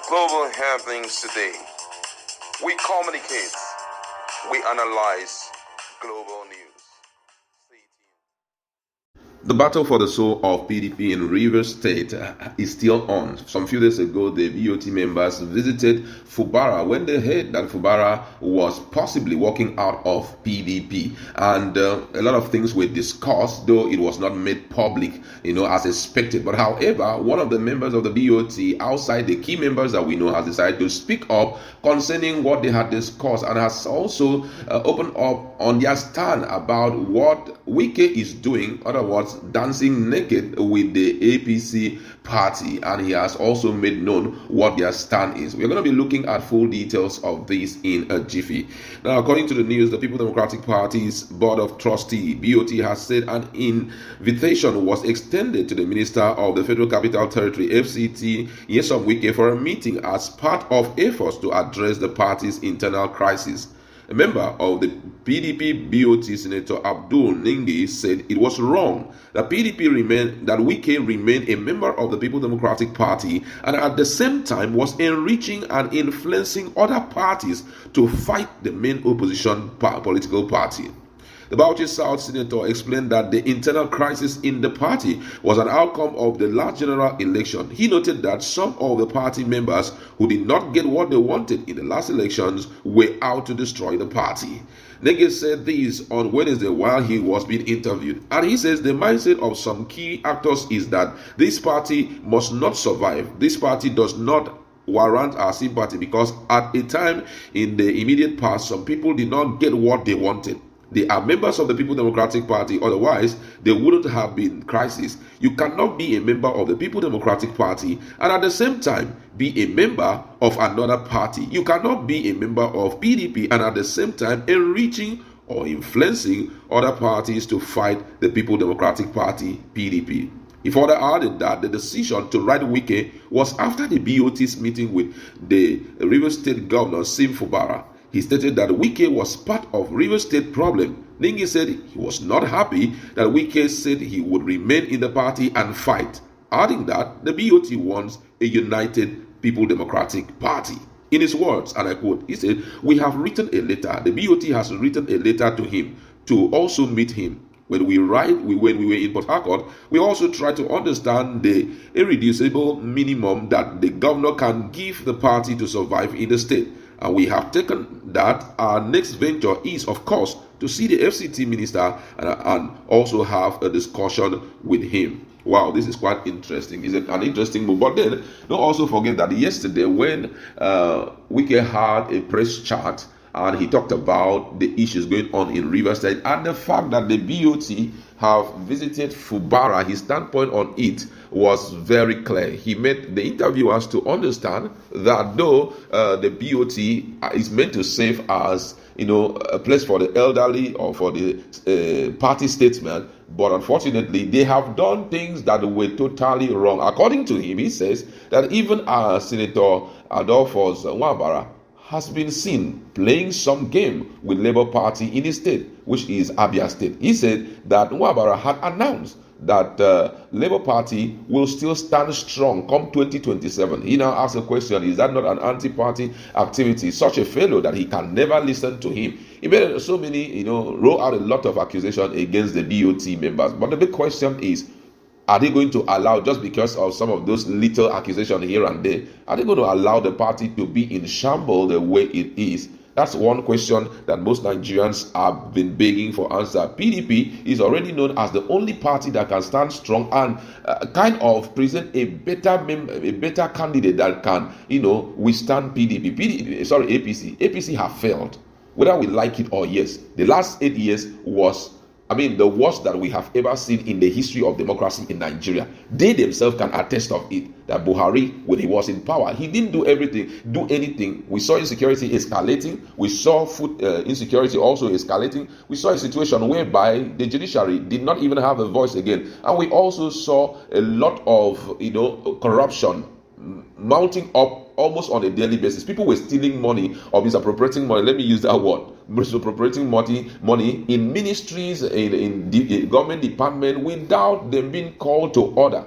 Global happenings today. We communicate. We analyze global news. The battle for the soul of PDP in Rivers State is still on. Some few days ago, the BOT members visited Fubara when they heard that Fubara was possibly walking out of PDP. And a lot of things were discussed, though it was not made public, as expected. But however, one of the members of the BOT, outside the key members that we know, has decided to speak up concerning what they had discussed and has also opened up on their stand about what Wike is doing, in other words, dancing naked with the APC party, and he has also made known what their stand is. We're going to be looking at full details of this in a jiffy. Now, according to the news, the People Democratic Party's Board of Trustees, BOT, has said an invitation was extended to the Minister of the Federal Capital Territory, FCT, Nyesom Wike, for a meeting as part of efforts to address the party's internal crisis. A member of the PDP BOT, Senator Abdul Ningi, said it was wrong that Wike remained a member of the People Democratic Party and at the same time was enriching and influencing other parties to fight the main opposition political party. The Bauchi South Senator explained that the internal crisis in the party was an outcome of the last general election. He noted that some of the party members who did not get what they wanted in the last elections were out to destroy the party. Nege said this on Wednesday while he was being interviewed, and he says the mindset of some key actors is that this party must not survive. This party does not warrant our sympathy because at a time in the immediate past, some people did not get what they wanted. They are members of the People Democratic Party, otherwise there wouldn't have been crisis. You cannot be a member of the People Democratic Party and at the same time be a member of another party. You cannot be a member of PDP and at the same time enriching or influencing other parties to fight the People Democratic Party, PDP. He further added that the decision to write Wike was after the BOT's meeting with the Rivers State Governor, Sim Fubara. He stated that Wike was part of Rivers State problem. Ningi said he was not happy that Wike said he would remain in the party and fight, adding that the BOT wants a united People Democratic Party. In his words, and I quote, he said, "We have written a letter. The BOT has written a letter to him to also meet him. When we were in Port Harcourt, we also try to understand the irreducible minimum that the governor can give the party to survive in the state. And we have taken that our next venture is, of course, to see the FCT minister and also have a discussion with him." Wow, this is quite interesting. It's an interesting move. But then, don't also forget that yesterday when Wike had a press chat and he talked about the issues going on in Riverside and the fact that the BOT have visited Fubara, his standpoint on it was very clear. He made the interviewers to understand that though the BOT is meant to serve as a place for the elderly or for the party statesmen, but unfortunately they have done things that were totally wrong. According to him, he says that even Senator Adolphus Nwabara has been seen playing some game with Labour Party in his state, which is Abia State. He said that Nwabara had announced that Labour Party will still stand strong come 2027. He now asks a question, is that not an anti-party activity? Such a fellow that he can never listen to him. He made so many, roll out a lot of accusations against the BOT members. But the big question is, are they going to allow, just because of some of those little accusations here and there, are they going to allow the party to be in shambles the way it is? That's one question that most Nigerians have been begging for answer. PDP is already known as the only party that can stand strong and kind of present a better candidate that can, withstand PDP. APC. APC have failed, whether we like it or yes. The last 8 years was the worst that we have ever seen in the history of democracy in Nigeria. They themselves can attest of it, that Buhari, when he was in power, he didn't do anything. We saw insecurity escalating. We saw food insecurity also escalating. We saw a situation whereby the judiciary did not even have a voice again. And we also saw a lot of, corruption mounting up almost on a daily basis. People were stealing money or misappropriating money. Let me use that word. Misappropriating money in ministries, in government department without them being called to order.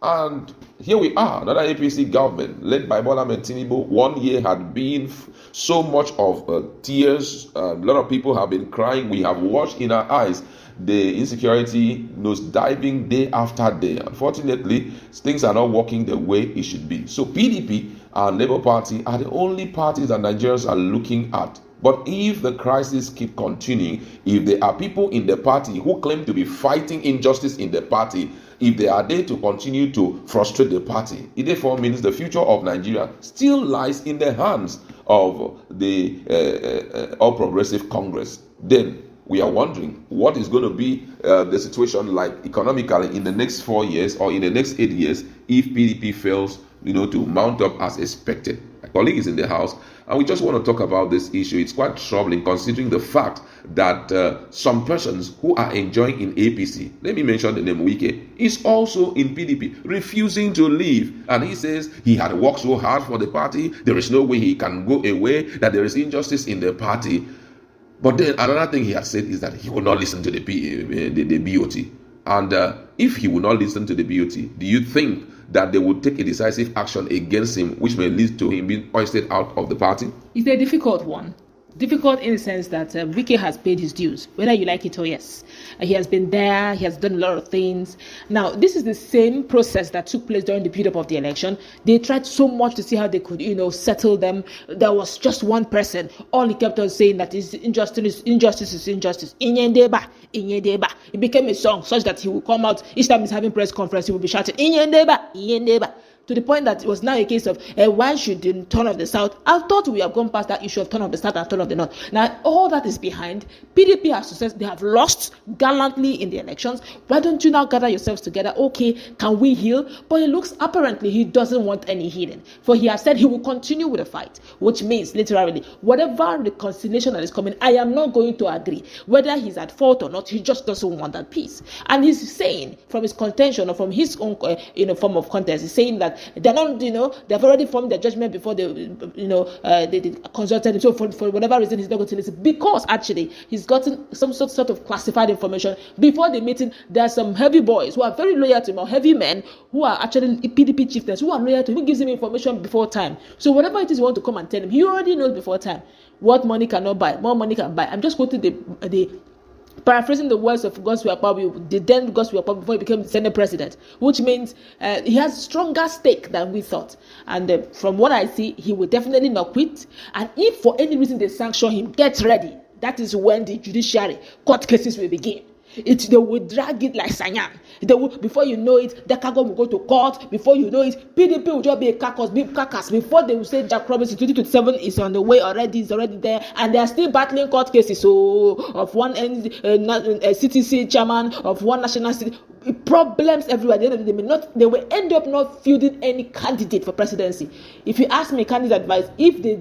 And here we are, another APC government led by Bola Ahmed Tinubu. 1 year had been so much of tears. A lot of people have been crying. We have watched in our eyes the insecurity nose diving day after day. Unfortunately, things are not working the way it should be. So PDP and Labour Party are the only parties that Nigerians are looking at. But if the crisis keep continuing, if there are people in the party who claim to be fighting injustice in the party, if they are there to continue to frustrate the party, it therefore means the future of Nigeria still lies in the hands of the All Progressive Congress. Then we are wondering what is going to be the situation like economically in the next 4 years or in the next 8 years if PDP fails, to mount up as expected. My colleague is in the house, and we just want to talk about this issue. It's quite troubling considering the fact that some persons who are enjoying in APC, let me mention the name Wike, is also in PDP, refusing to leave. And he says he had worked so hard for the party, there is no way he can go away, that there is injustice in the party. But then another thing he has said is that he will not listen to the BOT. And if he will not listen to the BOT, do you think that they would take a decisive action against him, which may lead to him being hoisted out of the party? It's a difficult one. Difficult in the sense that Wike has paid his dues, whether you like it or yes. He has been there, he has done a lot of things. Now, this is the same process that took place during the build-up of the election. They tried so much to see how they could, settle them. There was just one person. All he kept on saying that is injustice is injustice. Inyendeba, Inyendeba. It became a song such that he would come out, each time he's having press conference, he would be shouting, Inyendeba, Inyendeba. To the point that it was now a case of why should the turn of the South? I thought we have gone past that issue of turn of the South and turn of the North. Now, all that is behind. PDP has success. They have lost gallantly in the elections. Why don't you now gather yourselves together? Okay, can we heal? But it looks apparently he doesn't want any healing. For he has said he will continue with the fight, which means literally, whatever reconciliation that is coming, I am not going to agree. Whether he's at fault or not, he just doesn't want that peace. And he's saying, from his contention or from his own form of contest, he's saying that they're not, they've already formed their judgment before they consulted him. So for whatever reason, he's not going to listen, because actually he's gotten some sort of classified information before the meeting. There are some heavy boys who are very loyal to him, or heavy men who are actually PDP chieftains who are loyal to him, who gives him information before time. So whatever it is you want to come and tell him, he already knows before time. What money cannot buy, more money can buy. I'm just quoting the paraphrasing the words of Godswill Akpabio, the then Godswill Akpabio, before he became the Senate president, which means he has stronger stake than we thought. And from what I see, he will definitely not quit. And if for any reason they sanction him, get ready. That is when the judiciary court cases will begin. They will drag it like Sanyan. Before you know it, the cargo will go to court. Before you know it, PDP will just be a carcass. Before they will say Jack Robinson 2027 is on the way already, is already there, and they are still battling court cases. So of one CTC chairman, of one national city, problems everywhere. They will end up not fielding any candidate for presidency. If you ask me candidate advice, if he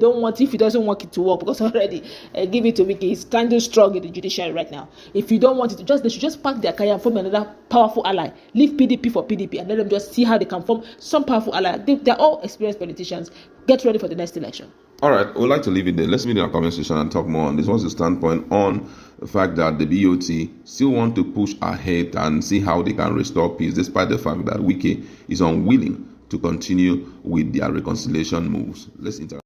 doesn't want it to work, because already give it to Wike, he's kind of strong in the judiciary right now. If you don't want it to they should just pack their career and form another powerful ally. Leave PDP for PDP and let them just see how they can form some powerful ally. They're all experienced politicians. Get ready for the next election. All right, we'd like to leave it there. Let's meet in our comment section and talk more on this. What's the standpoint on the fact that the BOT still want to push ahead and see how they can restore peace, despite the fact that Wike is unwilling to continue with their reconciliation moves? Let's interact.